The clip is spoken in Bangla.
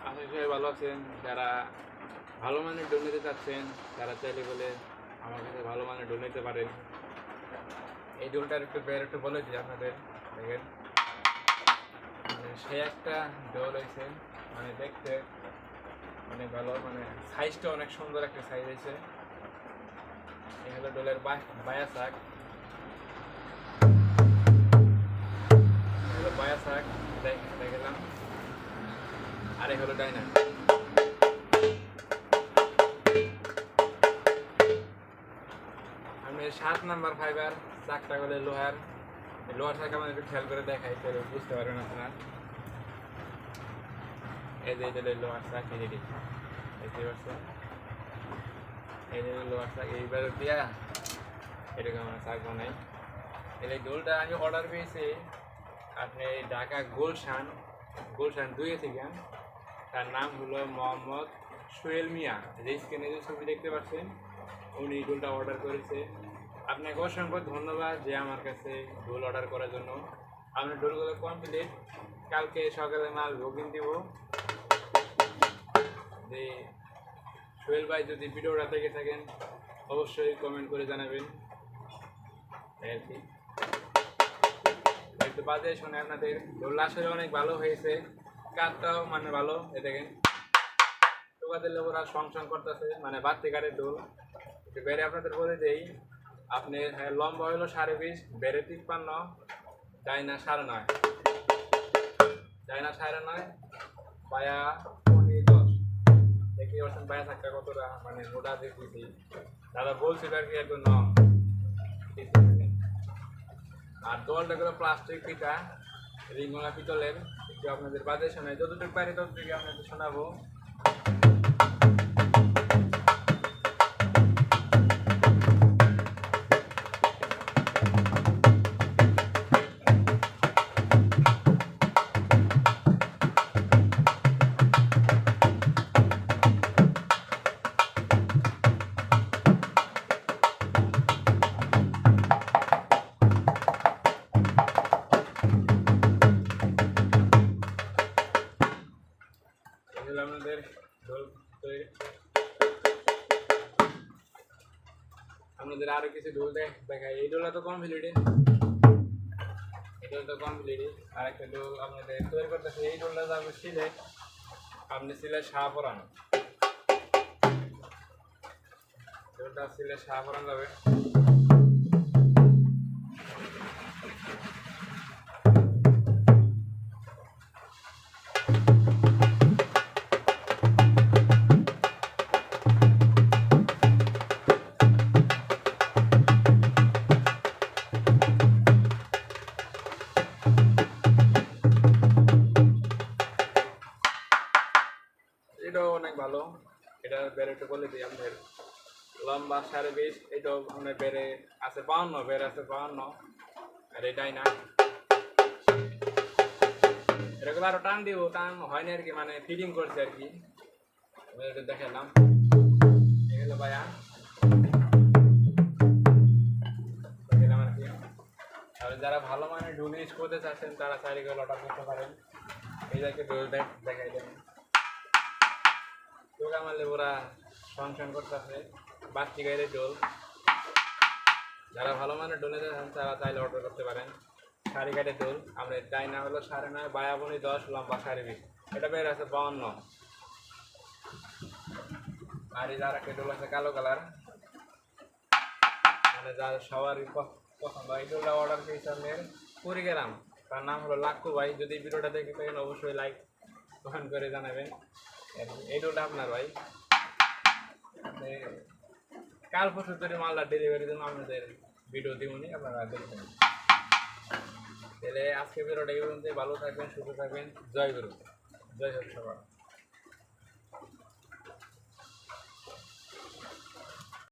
আশা করি সবাই ভালো আছেন। যারা ভালো মানের ডোল নিতে চাচ্ছেন তারা চাইলে বলে আমার কাছে ভালো মানের ডোল নিতে পারেন। এই ডোলটার একটু একটু বলে দিই আপনাদের। দেখেন, মানে সে একটা ডোল হয়েছে, মানে দেখতে অনেক ভালো, মানে সাইজটা অনেক সুন্দর একটা সাইজ হয়েছে। এই হলো ডোলের বায়া শাক, বায়া শাক দেখলাম। আর এই হলো ডাইনা। আমি 7 নাম্বার ফাইবার চাকটা হলে লোহার শাক আমাদের একটু খেয়াল করে দেখাই, তাহলে বুঝতে পারবেন আপনারা। এই যে এটা লোহার শাক, এই যে দেখতে পাচ্ছেন, এই যে লোহার শাক এইবার দিয়া এরকম আমরা শাক বানাই। এই ডোলটা আমি অর্ডার পেয়েছি আপনি ঢাকা গুলশান 2 থেকে। তার নাম হলো মোহাম্মদ সোহেল মিয়া। যে স্ক্রিনে যে ছবি দেখতে পাচ্ছেন উনি ডোলটা অর্ডার করেছে। আপনাকে অসংখ্য ধন্যবাদ যে আমার কাছে ডোল অর্ডার করার জন্য। আপনার ডোলগুলো কমপ্লিট, কালকে সকালে মাল বুকিং দিব। যে সোহেল ভাই যদি ভিডিওটা দেখে থাকেন অবশ্যই কমেন্ট করে জানাবেন। আর কি একটু বাজে শুনে আপনাদের ডোল আসলে অনেক ভালো হয়েছে, কাঠটাও মানে ভালো। এ দেখেন টোকাদের লোকরা সংসং করতেছে, মানে বাড়তি কাঠের ডোল। একটু বেড়ে আপনাদের বলে দেই, আপনি লম্বা হলো 20.5, বেড়ে 53, ডাইনা 9.5, ডাইনা 9.5, বায়া 10। দেখতে পাচ্ছেন বায়া থাকা কতটা মানে মোটা দেখতেছি। দাদা বলছিল আর কি একদম ন। আর দলটা গুলো প্লাস্টিক পিঠা, রিংলা পিতলের। একটু আপনাদের বাজে শোনায়, যতটুকু পারি ততটুকু আপনাদের শোনাবো। আপনাদের ঢোল তৈরি, আপনাদের আরো কিছু ঢোল দেখাই। এই ঢোলটা তো কমপ্লিট, এই ঢোলটা কমপ্লিট। আর একটা ঢোল আপনাদের তৈরি করতেছে। এই ঢোলটা যাবে সিলেট, আপনি সিলেট শাহপরান, ঢোলটা সিলেট শাহপরান যাবে। এটাও অনেক ভালো। এটা বেড়ে একটু বলে দিই, আপনার লম্বা 20.5, এটাও আপনার বেড়ে আছে 52, বেড়ে আছে 52। আর এটাই না, এরকম আরো টান দিব, টান হয়নি আর কি, মানে ফিটিং করছে আর কি। এটা দেখালাম, এগুলো ভাইয়া দেখালাম আর কি। তাহলে যারা ভালো মানে ডোল ইউজ করতে চাচ্ছেন তারা চাইলে অর্ডার করতে পারেন। এই যাকে ডোল দেখাই দেন, টোকা মারলে ওরা সংসান করতেছে, বাড়তি গাইলে ডোল। যারা ভালো মানের ডোল নিতে চান তারা চাইলে অর্ডার করতে পারেন। শাড়ি কাঠের ডোল, আমাদের ডাইনা হলো 9.5, বায়াবনি 10, লম্বা 20.5। এটা বের আছে 52। আর এই যার একটা ডোল আছে কালো কালার, মানে যার সবারই পছন্দ। এই ডোলটা অর্ডার পেয়েছে আপনার কুড়িগ্রাম, তার নাম হলো লাক্কু ভাই। যদি ভিডিওটা দেখে থাকেন অবশ্যই লাইক কমেন্ট করে জানাবেন। এই ডোলটা আপনার ভাই, কাল পরশু ধরে মালটা ডেলিভারির জন্য আপনাদের ভিডিও দিবনি, আপনারা দেখবেন। তাহলে আজকে ভিডিওটা এই পর্যন্ত। ভালো থাকবেন, সুস্থ থাকবেন। জয় গুরু, জয় হোক সবার।